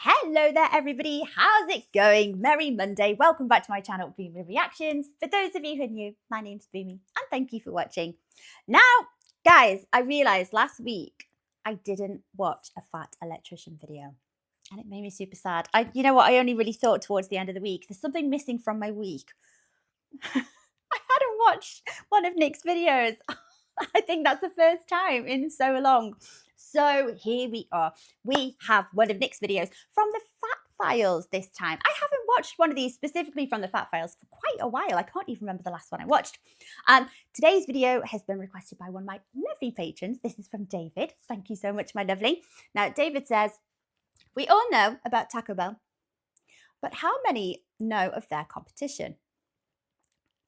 Hello there everybody, how's it going? Merry Monday, welcome back to my channel Boomy Reactions. For those of you who are new, my name's Boomy and thank you for watching. Now guys, I realised last week I didn't watch a fat electrician video and it made me super sad. You know what, I only really thought towards the end of the week, there's something missing from my week. I hadn't watched one of Nick's videos. I think that's the first time in so long. So here we are. We have one of Nick's videos from the Fat Files this time. I haven't watched one of these specifically from the Fat Files for quite a while. I can't even remember the last one I watched. Today's video has been requested by one of my lovely patrons. This is from David. Thank you so much, my lovely. Now, David says, we all know about Taco Bell, but how many know of their competition?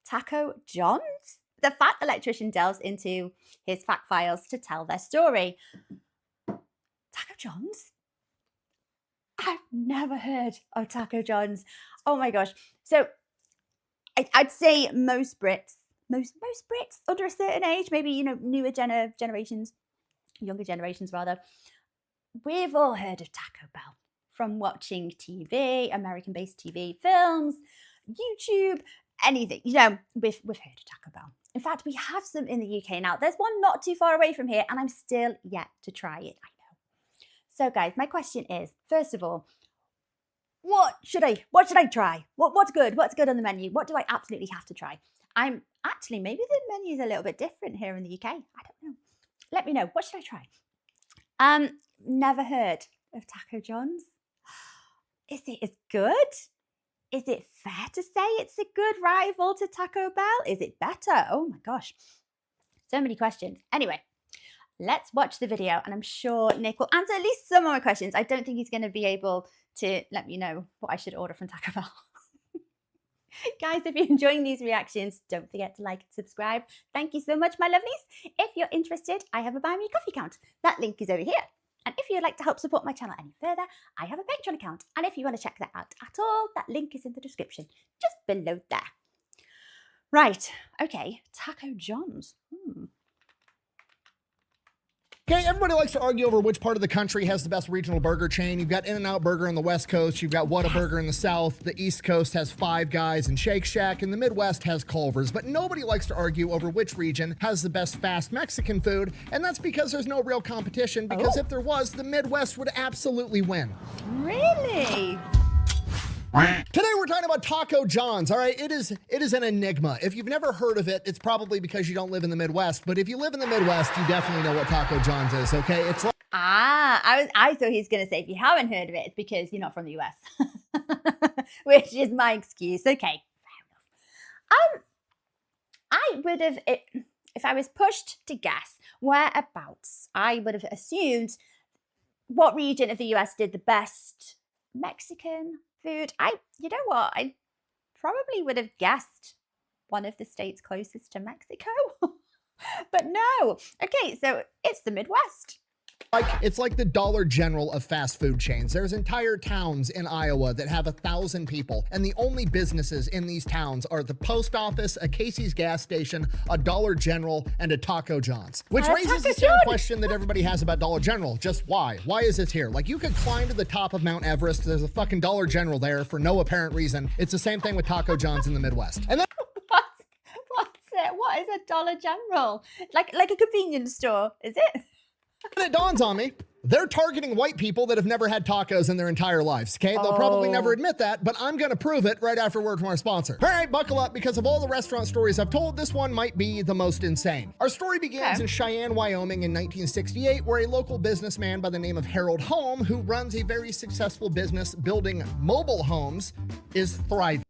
Taco John's? The fat electrician delves into his fact files to tell their story. Taco John's? I've never heard of Taco John's. Oh my gosh. So I'd say most Brits under a certain age, maybe, you know, newer generations, younger generations rather, we've all heard of Taco Bell from watching TV, American-based TV, films, YouTube, anything. You know, we've heard of Taco Bell. In fact, we have some in the UK now. There's one not too far away from here, and I'm still yet to try it. I know. So, guys, my question is: first of all, what should I try? What's good? What's good on the menu? What do I absolutely have to try? I'm actually, maybe the menu's a little bit different here in the UK. I don't know. Let me know. What should I try? Never heard of Taco John's. Is it as good? Is it fair to say it's a good rival to Taco Bell? Is it better? Oh my gosh. So many questions. Anyway, let's watch the video and I'm sure Nick will answer at least some of my questions. I don't think he's going to be able to let me know what I should order from Taco Bell. Guys, if you're enjoying these reactions, don't forget to like and subscribe. Thank you so much, my lovelies. If you're interested, I have a Buy Me Coffee account. That link is over here. And if you'd like to help support my channel any further, I have a Patreon account. And if you want to check that out at all, that link is in the description, just below there. Right, okay, Taco John's. Okay, everybody likes to argue over which part of the country has the best regional burger chain. You've got In-N-Out Burger on the West Coast, you've got Whataburger in the South, the East Coast has Five Guys and Shake Shack, and the Midwest has Culver's. But nobody likes to argue over which region has the best fast Mexican food, and that's because there's no real competition, because if there was, the Midwest would absolutely win. Really? Today we're talking about Taco John's, all right? It is an enigma. If you've never heard of it, it's probably because you don't live in the Midwest, but if you live in the Midwest, you definitely know what Taco John's is, okay? It's like... I thought he was going to say if you haven't heard of it, it's because you're not from the US. Which is my excuse. Okay, fair enough. I would have, if I was pushed to guess whereabouts, I would have assumed what region of the US did the best Mexican food. You know what? I probably would have guessed one of the states closest to Mexico. But no. Okay, so it's the Midwest. It's like the Dollar General of fast food chains. There's entire towns in Iowa that have 1,000 people, and the only businesses in these towns are the post office, a Casey's gas station, a Dollar General, and a Taco John's. Which raises the same question that everybody has about Dollar General. Just why? Why is this here? Like, you could climb to the top of Mount Everest. There's a fucking Dollar General there for no apparent reason. It's the same thing with Taco John's in the Midwest. And then What's it? What is a Dollar General? Like a convenience store, is it? And it dawns on me, they're targeting white people that have never had tacos in their entire lives, okay? They'll probably never admit that, but I'm going to prove it right after a word from our sponsor. All right, buckle up, because of all the restaurant stories I've told, this one might be the most insane. Our story begins in Cheyenne, Wyoming in 1968, where a local businessman by the name of Harold Home, who runs a very successful business building mobile homes, is thriving.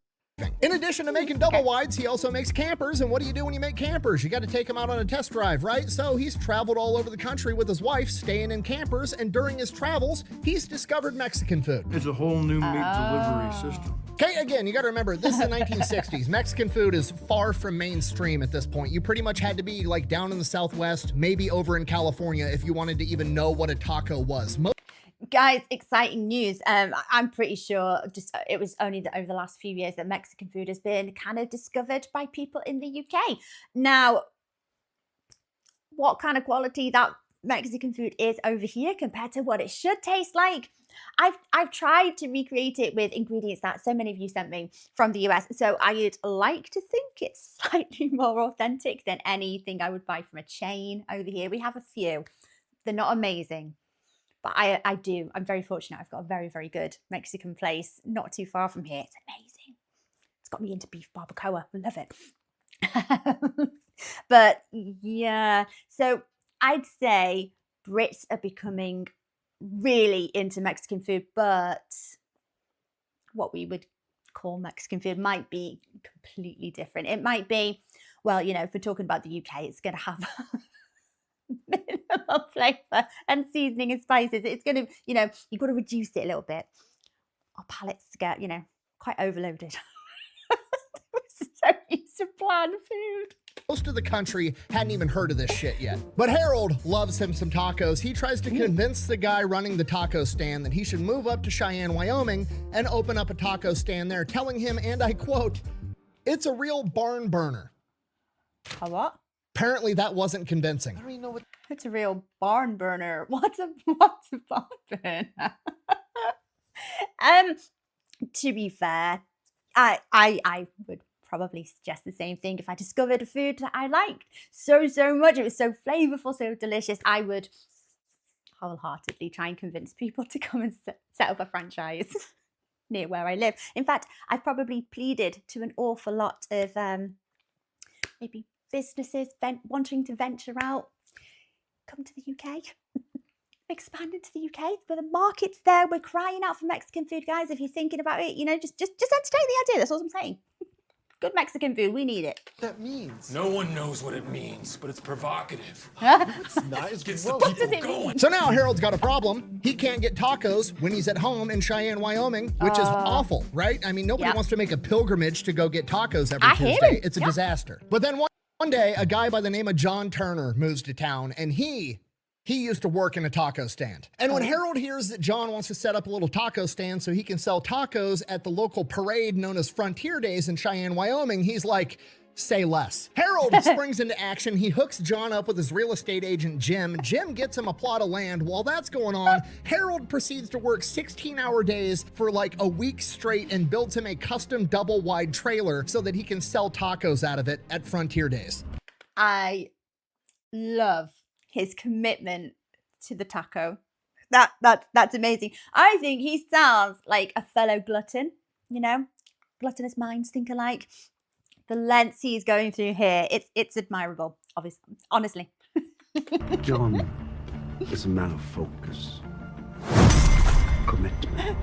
In addition to making double wides, he also makes campers. And what do you do when you make campers? You got to take them out on a test drive, right? So he's traveled all over the country with his wife, staying in campers. And during his travels, he's discovered Mexican food. It's a whole new meat delivery system. Okay, again, you got to remember, this is the 1960s. Mexican food is far from mainstream at this point. You pretty much had to be like down in the Southwest, maybe over in California, if you wanted to even know what a taco was. Guys, exciting news. I'm pretty sure it was only over the last few years that Mexican food has been kind of discovered by people in the UK. Now, what kind of quality that Mexican food is over here compared to what it should taste like. I've tried to recreate it with ingredients that so many of you sent me from the US. So I'd like to think it's slightly more authentic than anything I would buy from a chain over here. We have a few. They're not amazing, but I'm very fortunate. I've got a very, very good Mexican place not too far from here. It's amazing. It's got me into beef barbacoa. I love it. But yeah, so I'd say Brits are becoming really into Mexican food, but what we would call Mexican food might be completely different. It might be, well, you know, if we're talking about the UK, it's going to have minimal flavor and seasoning and spices. It's going to, you know, you've got to reduce it a little bit. Our palates get, you know, quite overloaded. So used to bland food. Most of the country hadn't even heard of this shit yet. But Harold loves him some tacos. He tries to convince the guy running the taco stand that he should move up to Cheyenne, Wyoming and open up a taco stand there, telling him, and I quote, "It's a real barn burner." A what? Apparently that wasn't convincing. I don't even know what. It's a real barn burner. What's a barn burner? To be fair, I would probably suggest the same thing if I discovered a food that I liked so much. It was so flavorful, so delicious. I would wholeheartedly try and convince people to come and set up a franchise near where I live. In fact, I've probably pleaded to an awful lot of maybe businesses wanting to venture out. Come to the UK. Expand into the UK, where the market's there. We're crying out for Mexican food, guys. If you're thinking about it, you know, just entertain the idea. That's all I'm saying. Good Mexican food, we need it. That means. No one knows what it means, but it's provocative. It's not. It's Gets the gross. does people it mean? going. So now Harold's got a problem. He can't get tacos when he's at home in Cheyenne, Wyoming, which is awful, right? I mean, nobody Yep. wants to make a pilgrimage to go get tacos every I hear Tuesday. him. It's a Yeah. disaster. But then one day, a guy by the name of John Turner moves to town, and he used to work in a taco stand. And when Harold hears that John wants to set up a little taco stand so he can sell tacos at the local parade known as Frontier Days in Cheyenne, Wyoming, he's like, say less. Harold springs into action. He hooks John up with his real estate agent, Jim. Jim gets him a plot of land. While that's going on, Harold proceeds to work 16-hour days for like a week straight and builds him a custom double-wide trailer so that he can sell tacos out of it at Frontier Days. I love his commitment to the taco. That's amazing. I think he sounds like a fellow glutton, you know, gluttonous minds think alike. The lengths he's going through here, it's admirable, obviously, honestly. John is a man of focus, commitment,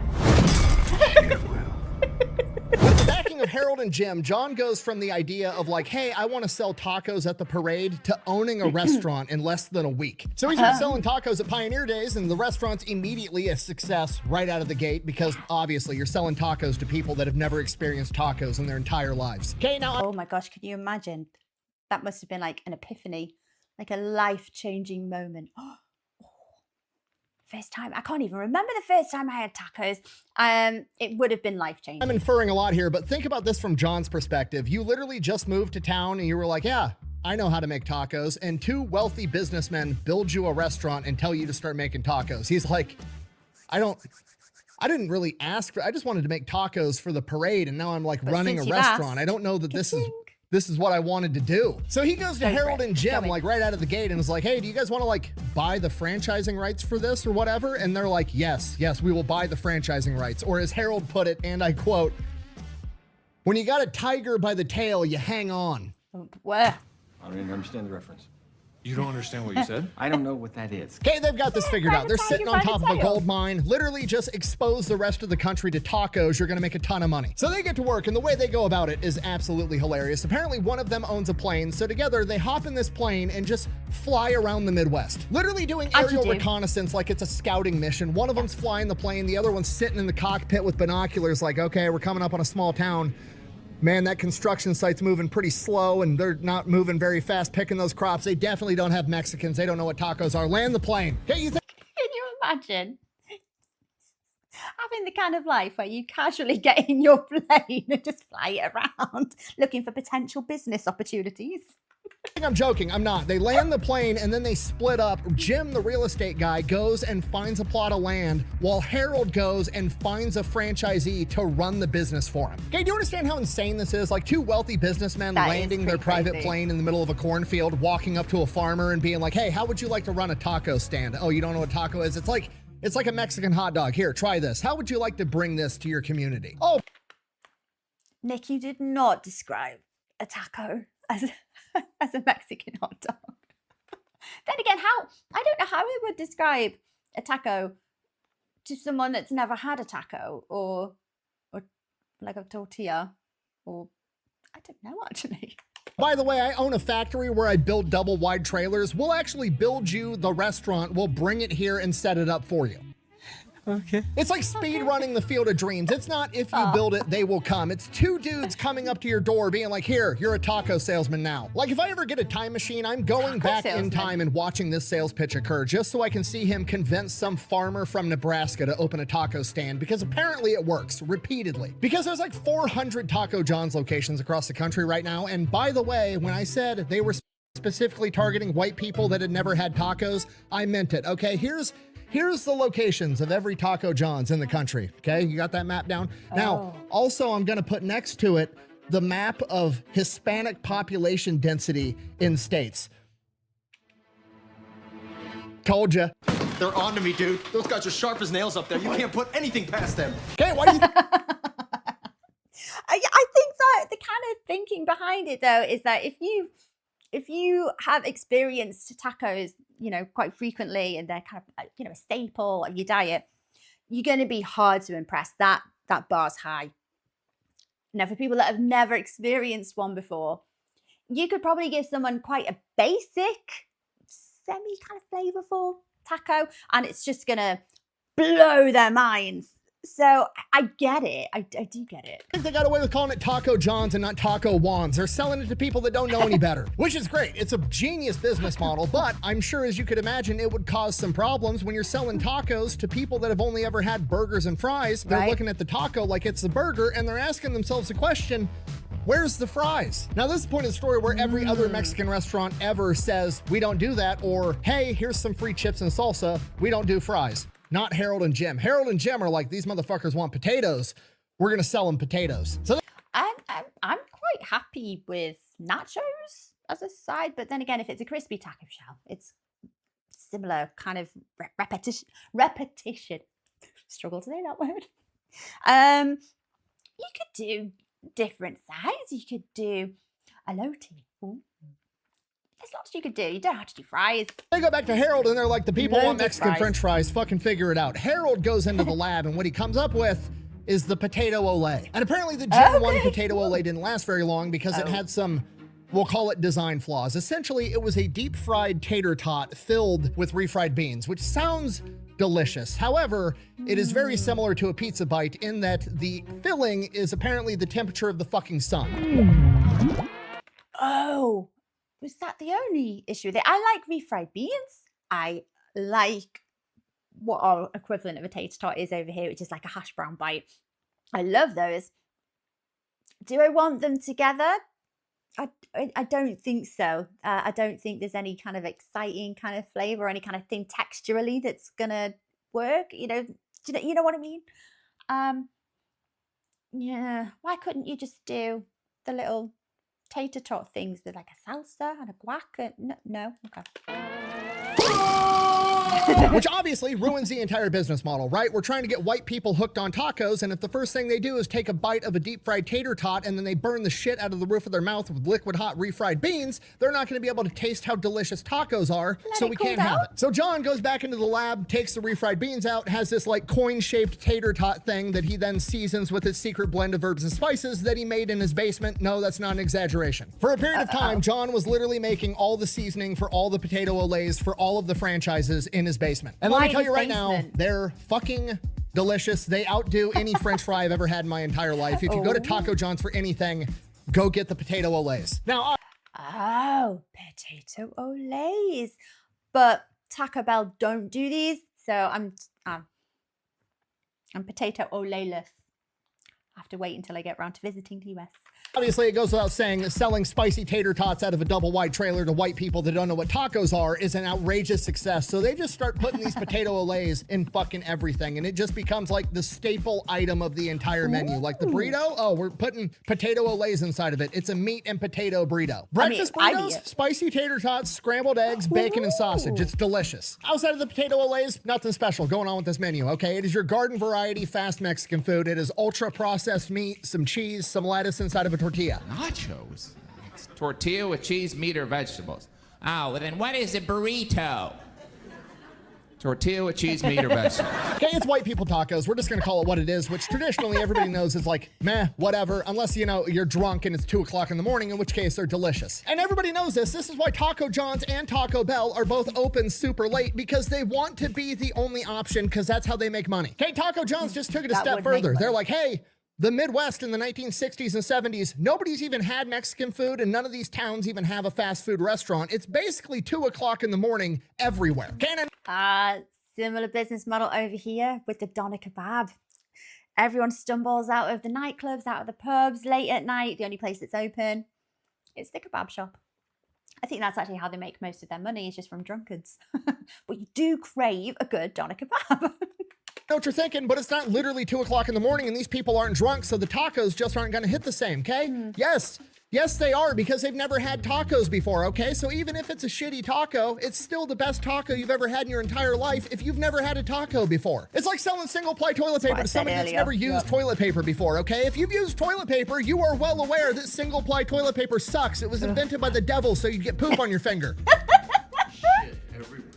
sheer will. With the backing of Harold and Jim, John goes from the idea of like, hey, I want to sell tacos at the parade to owning a restaurant in less than a week. So he's been selling tacos at Pioneer Days, and the restaurant's immediately a success right out of the gate because obviously you're selling tacos to people that have never experienced tacos in their entire lives. Okay, now Oh my gosh, can you imagine? That must have been like an epiphany, like a life-changing moment. First time, I can't even remember the first time I had tacos. It would have been life-changing. I'm inferring a lot here, but think about this from John's perspective. You literally just moved to town and you were like, yeah, I know how to make tacos. And two wealthy businessmen build you a restaurant and tell you to start making tacos. He's like, I didn't really ask for, I just wanted to make tacos for the parade. And now I'm like running a since you've restaurant. asked, I don't know that this is what I wanted to do. So he goes to Go for Harold it. and Jim Go in. like right out of the gate and is like, hey, do you guys want to like buy the franchising rights for this or whatever? And they're like, yes, we will buy the franchising rights. Or as Harold put it, and I quote, when you got a tiger by the tail, you hang on. Where? I don't even understand the reference. You don't understand what you said? I don't know what that is. Okay, they've got this figured out. They're sitting on Tiger by top the of a tail. gold mine. Literally just expose the rest of the country to tacos. You're going to make a ton of money. So they get to work, and the way they go about it is absolutely hilarious. Apparently, one of them owns a plane. So together, they hop in this plane and just fly around the Midwest. Literally doing As you aerial do. reconnaissance like it's a scouting mission. One of them's flying the plane. The other one's sitting in the cockpit with binoculars like, okay, we're coming up on a small town. Man, that construction site's moving pretty slow and they're not moving very fast picking those crops. They definitely don't have Mexicans. They don't know what tacos are. Land the plane. Okay, you think Can you imagine having the kind of life where you casually get in your plane and just fly it around looking for potential business opportunities? think I'm joking. I'm not. They land the plane and then they split up. Jim, the real estate guy, goes and finds a plot of land while Harold goes and finds a franchisee to run the business for him. Okay, do you understand how insane this is? Like two wealthy businessmen landing their private plane in the middle of a cornfield, walking up to a farmer and being like, hey, how would you like to run a taco stand? Oh, you don't know what taco is? It's like a Mexican hot dog. Here, try this. How would you like to bring this to your community? Oh, Nick, you did not describe a taco as a Mexican hot dog. Then again, I don't know how I would describe a taco to someone that's never had a taco or like a tortilla, or I don't know actually. by the way, I own a factory where I build double wide trailers. We'll actually build you the restaurant. We'll bring it here and set it up for you. Okay. It's like speed running the Field of Dreams. It's not if you build it, they will come. It's two dudes coming up to your door being like, here, you're a taco salesman now. Like if I ever get a time machine, I'm going back in time and watching this sales pitch occur just so I can see him convince some farmer from Nebraska to open a taco stand, because apparently it works repeatedly. Because there's like 400 Taco John's locations across the country right now. And by the way, when I said they were specifically targeting white people that had never had tacos, I meant it. Okay, here's the locations of every Taco John's in the country. Okay, you got that map down? Now, also I'm gonna put next to it the map of Hispanic population density in states. Told you. They're on to me, dude. Those guys are sharp as nails up there. You can't put anything past them. Okay, why do you I think that the kind of thinking behind it though is that if you have experienced tacos, you know, quite frequently, and they're kind of, you know, a staple of your diet, you're going to be hard to impress. That bar's high. Now, for people that have never experienced one before, you could probably give someone quite a basic, semi kind of flavorful taco, and it's just going to blow their minds. So I get it. I do get it. I think they got away with calling it Taco John's and not Taco Wands. They're selling it to people that don't know any better, which is great. It's a genius business model, but I'm sure, as you could imagine, it would cause some problems when you're selling tacos to people that have only ever had burgers and fries. They're looking at the taco like it's the burger, and they're asking themselves the question, where's the fries? Now, this is the point of the story where every other Mexican restaurant ever says, we don't do that, or, hey, here's some free chips and salsa. We don't do fries. Not Harold and Jim. Harold and Jim are like, these motherfuckers want potatoes. We're going to sell them potatoes. So I'm quite happy with nachos as a side, but then again, if it's a crispy taco shell, it's similar kind of repetition. Struggle to say that word. You could do different sides. You could do elote. Ooh. There's lots you could do. You don't have to do fries. They go back to Harold and they're like, the people want Mexican French fries. Fucking figure it out. Harold goes into the lab and what he comes up with is the Potato Olé. And apparently the Gen 1 Potato Olé didn't last very long because it had some, we'll call it design flaws. Essentially, it was a deep fried tater tot filled with refried beans, which sounds delicious. However, it is very similar to a pizza bite in that the filling is apparently the temperature of the fucking sun. Oh. Was that the only issue with it? I like refried beans. I like what our equivalent of a tater tot is over here, which is like a hash brown bite. I love those. Do I want them together? I don't think so. I don't think there's any kind of exciting kind of flavor or any kind of thing texturally that's gonna work. You know what I mean? Yeah. Why couldn't you just do the little tater tot things with like a salsa and a guac? No, okay. Which obviously ruins the entire business model, right? We're trying to get white people hooked on tacos, and if the first thing they do is take a bite of a deep fried tater tot and then they burn the shit out of the roof of their mouth with liquid hot refried beans, they're not going to be able to taste how delicious tacos are, so we can't have it. So John goes back into the lab, takes the refried beans out, has this like coin-shaped tater tot thing that he then seasons with his secret blend of herbs and spices that he made in his basement. No, that's not an exaggeration. For a period of time, John was literally making all the seasoning for all the Potato Olés for all of the franchises in his basement. And let me tell you right now, they're fucking delicious. They outdo any French fry I've ever had in my entire life. If you go to Taco John's for anything, go get the Potato Olés. Now, Potato Olés. But Taco Bell don't do these, so I'm Potato Olé-less. I have to wait until I get around to visiting the US. Obviously, it goes without saying that selling spicy tater tots out of a double wide trailer to white people that don't know what tacos are is an outrageous success. So they just start putting these potato olays in fucking everything. And it just becomes like the staple item of the entire menu. Like the burrito, oh, we're putting potato olays inside of it. It's a meat and potato burrito. Breakfast burritos, spicy tater tots, scrambled eggs, bacon, and sausage. It's delicious. Outside of the potato olays, nothing special going on with this menu, okay? It is your garden variety fast Mexican food. It is ultra processed meat, some cheese, some lettuce inside of a tortilla. Nachos? It's tortilla with cheese, meat, or vegetables. Oh, well then what is a burrito? Tortilla with cheese, meat, or vegetables. Okay, it's white people tacos. We're just gonna call it what it is, which traditionally everybody knows is like, meh, whatever, unless, you know, you're drunk and it's 2 o'clock in the morning, in which case they're delicious. And everybody knows this. This is why Taco John's and Taco Bell are both open super late, because they want to be the only option, because that's how they make money. Okay, Taco John's just took it a step further. They're like, hey, the Midwest in the 1960s and 70s, nobody's even had Mexican food, and none of these towns even have a fast food restaurant. It's basically 2 o'clock in the morning everywhere. Similar business model over here with the doner kebab. Everyone stumbles out of the nightclubs, out of the pubs, late at night. The only place that's open, it's the kebab shop. I think that's actually how they make most of their money, is just from drunkards. But you do crave a good doner kebab. Know what you're thinking, but it's not literally 2 o'clock in the morning and these people aren't drunk, so the tacos just aren't gonna hit the same, okay? Yes, they are, because they've never had tacos before, okay? So even if it's a shitty taco, it's still the best taco you've ever had in your entire life if you've never had a taco before. It's like selling single-ply toilet paper to somebody that's never used toilet paper before, okay? If you've used toilet paper, you are well aware that single-ply toilet paper sucks. It was invented by the devil so you'd get poop on your finger. Shit everywhere.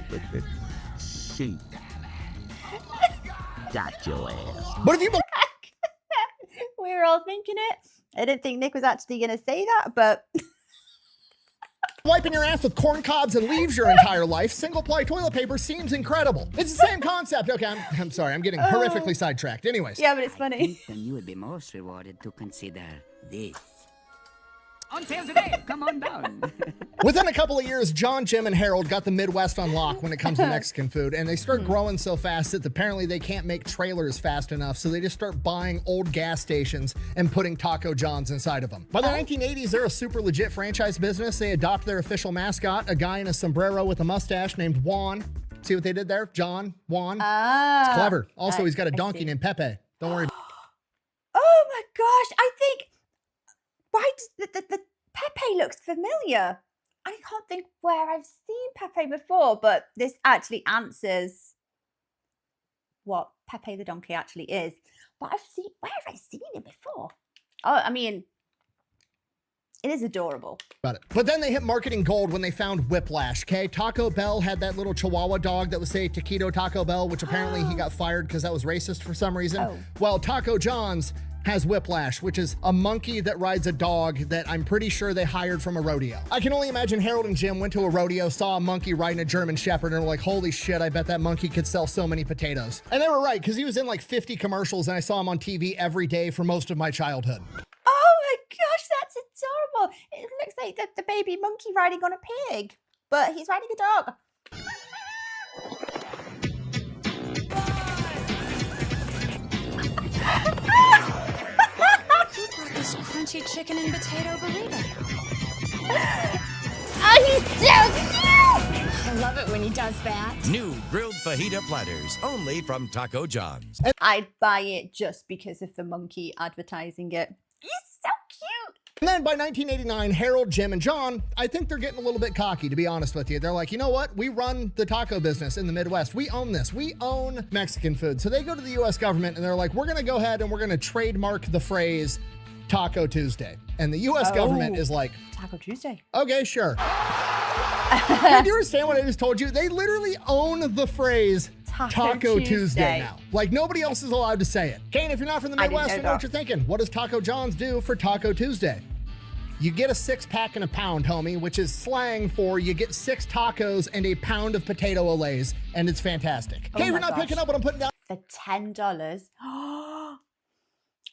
But the sheep got your ass. But if you We were all thinking it. I didn't think Nick was actually going to say that, but... wiping your ass with corn cobs and leaves your entire life, single-ply toilet paper seems incredible. It's the same concept. Okay, I'm sorry. I'm getting horrifically sidetracked. Anyways. Yeah, but it's funny. Then you would be most rewarded to consider this. On sale today. Come on down. Within a couple of years, John, Jim, and Harold got the Midwest on lock when it comes to Mexican food, and they start growing so fast that apparently they can't make trailers fast enough, so they just start buying old gas stations and putting Taco John's inside of them. By the 1980s, they're a super legit franchise business. They adopt their official mascot, a guy in a sombrero with a mustache named Juan. See what they did there? John, Juan. It's clever. Also, he's got a donkey named Pepe. Don't worry. Oh my gosh, I think... Why does the Pepe looks familiar? I can't think where I've seen Pepe before, but this actually answers what Pepe the donkey actually is. But where have I seen him before? Oh, I mean, it is adorable. Got it. But then they hit marketing gold when they found Whiplash, okay? Taco Bell had that little Chihuahua dog that would say Taquito Taco Bell, which apparently he got fired because that was racist for some reason. Well, Taco John's has Whiplash, which is a monkey that rides a dog that I'm pretty sure they hired from a rodeo. I can only imagine Harold and Jim went to a rodeo, saw a monkey riding a German Shepherd, and were like, holy shit, I bet that monkey could sell so many potatoes. And they were right, because he was in like 50 commercials, and I saw him on TV every day for most of my childhood. Oh my gosh, that's adorable. It looks like the baby monkey riding on a pig, but he's riding a dog. This crunchy chicken and potato burrito. Oh, he's so cute! I love it when he does that. New grilled fajita platters, only from Taco John's. I'd buy it just because of the monkey advertising it. He's so cute. And then by 1989, Harold, Jim, and John, I think they're getting a little bit cocky, to be honest with you. They're like, you know what? We run the taco business in the Midwest. We own this. We own Mexican food. So they go to the U.S. government and they're like, we're going to go ahead and we're going to trademark the phrase Taco Tuesday. And the U.S. government is like, Taco Tuesday. Okay, sure. Do you understand what I just told you? They literally own the phrase Taco Tuesday now. Like nobody else is allowed to say it. Kane, if you're not from the Midwest, you know what you're thinking. What does Taco John's do for Taco Tuesday? You get a 6-pack and a pound, homie, which is slang for you get 6 tacos and a pound of potato olays, and it's fantastic. Okay, if you're not picking up what I'm putting down. For $10,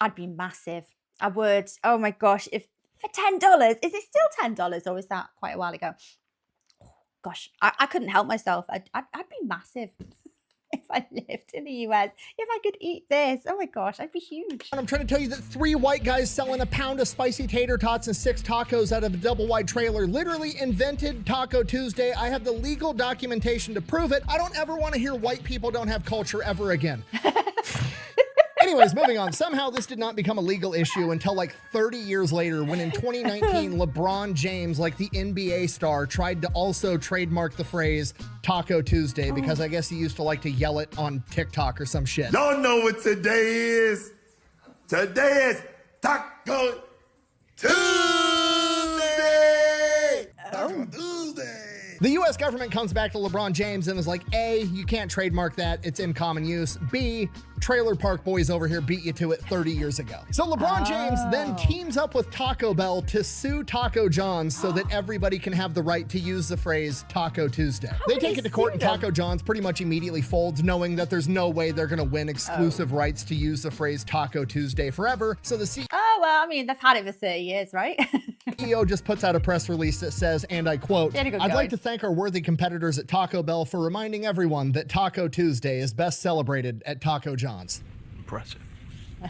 I'd be massive. I would. Oh my gosh. If for $10, is it still $10 or is that quite a while ago? Oh, gosh, I couldn't help myself. I'd be massive. If I lived in the US, if I could eat this, oh my gosh, I'd be huge. And I'm trying to tell you that 3 white guys selling a pound of spicy tater tots and 6 tacos out of a double wide trailer literally invented Taco Tuesday. I have the legal documentation to prove it. I don't ever want to hear white people don't have culture ever again. Anyways, moving on. Somehow this did not become a legal issue until like 30 years later when in 2019, LeBron James, like the NBA star, tried to also trademark the phrase Taco Tuesday because I guess he used to like to yell it on TikTok or some shit. Y'all know what today is? Today is Taco Tuesday! Taco Tuesday! The US government comes back to LeBron James and is like, A, you can't trademark that, it's in common use. B, Trailer Park Boys over here beat you to it 30 years ago. So LeBron James then teams up with Taco Bell to sue Taco John's so that everybody can have the right to use the phrase Taco Tuesday. They take it to court and Taco John's pretty much immediately folds, knowing that there's no way they're gonna win exclusive rights to use the phrase Taco Tuesday forever. So the CEO Well, I mean, they've had it for 30 years, right? CEO just puts out a press release that says, and I quote, I'd like to thank our worthy competitors at Taco Bell for reminding everyone that Taco Tuesday is best celebrated at Taco John's. Impressive.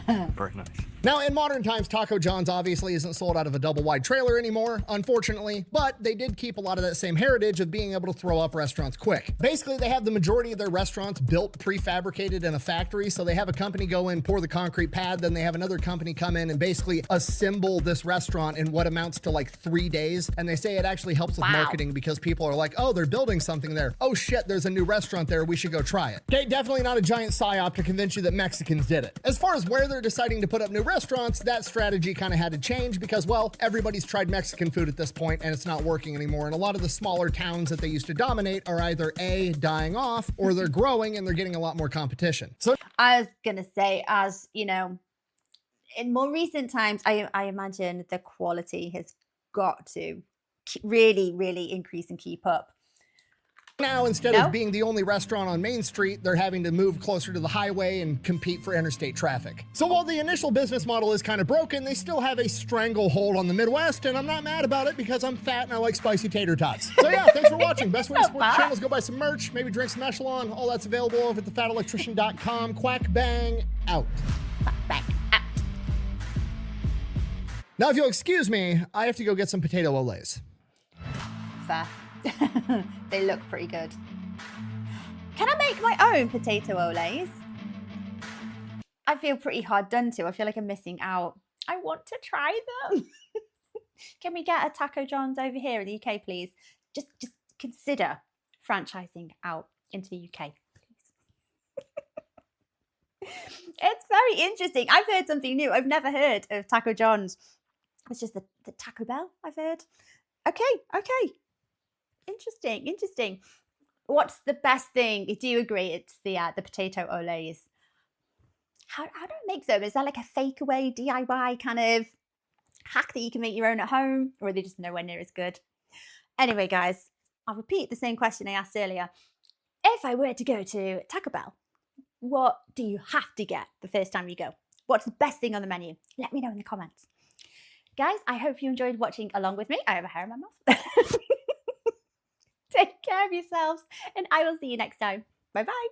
Very nice. Now, in modern times, Taco John's obviously isn't sold out of a double wide trailer anymore, unfortunately, but they did keep a lot of that same heritage of being able to throw up restaurants quick. Basically, they have the majority of their restaurants built prefabricated in a factory, so they have a company go in, pour the concrete pad, then they have another company come in and basically assemble this restaurant in what amounts to like 3 days, and they say it actually helps with marketing because people are like, oh, they're building something there. Oh shit, there's a new restaurant there, we should go try it. Okay, definitely not a giant psyop to convince you that Mexicans did it. As far as where they're deciding to put up new restaurants, that strategy kind of had to change because, well, everybody's tried Mexican food at this point and it's not working anymore. And a lot of the smaller towns that they used to dominate are either A, dying off, or they're growing and they're getting a lot more competition. So I was gonna say, as you know, in more recent times, I imagine the quality has got to really, really increase and keep up. now, instead of being the only restaurant on Main Street, they're having to move closer to the highway and compete for interstate traffic. So while the initial business model is kind of broken, they still have a stranglehold on the Midwest, and I'm not mad about it because I'm fat and I like spicy tater tots. So yeah, thanks for watching. Best way to support the channel is go buy some merch, maybe drink some Echelon. All that's available over at thefatelectrician.com. Quack bang out. Bang out. Now, if you'll excuse me, I have to go get some potato olays. Fair. They look pretty good. Can I make my own potato olays? I feel pretty hard done to. I feel like I'm missing out. I want to try them. Can we get a Taco John's over here in the UK, please? Just consider franchising out into the UK, please. It's very interesting. I've heard something new. I've never heard of Taco John's. It's just the Taco Bell I've heard. Okay. Interesting. What's the best thing? Do you agree it's the potato olays? How do I make them? Is that like a fake away DIY kind of hack that you can make your own at home? Or are they just nowhere near as good? Anyway, guys, I'll repeat the same question I asked earlier. If I were to go to Taco Bell, what do you have to get the first time you go? What's the best thing on the menu? Let me know in the comments. Guys, I hope you enjoyed watching along with me. I have a hair in my mouth. Take care of yourselves, and I will see you next time. Bye-bye.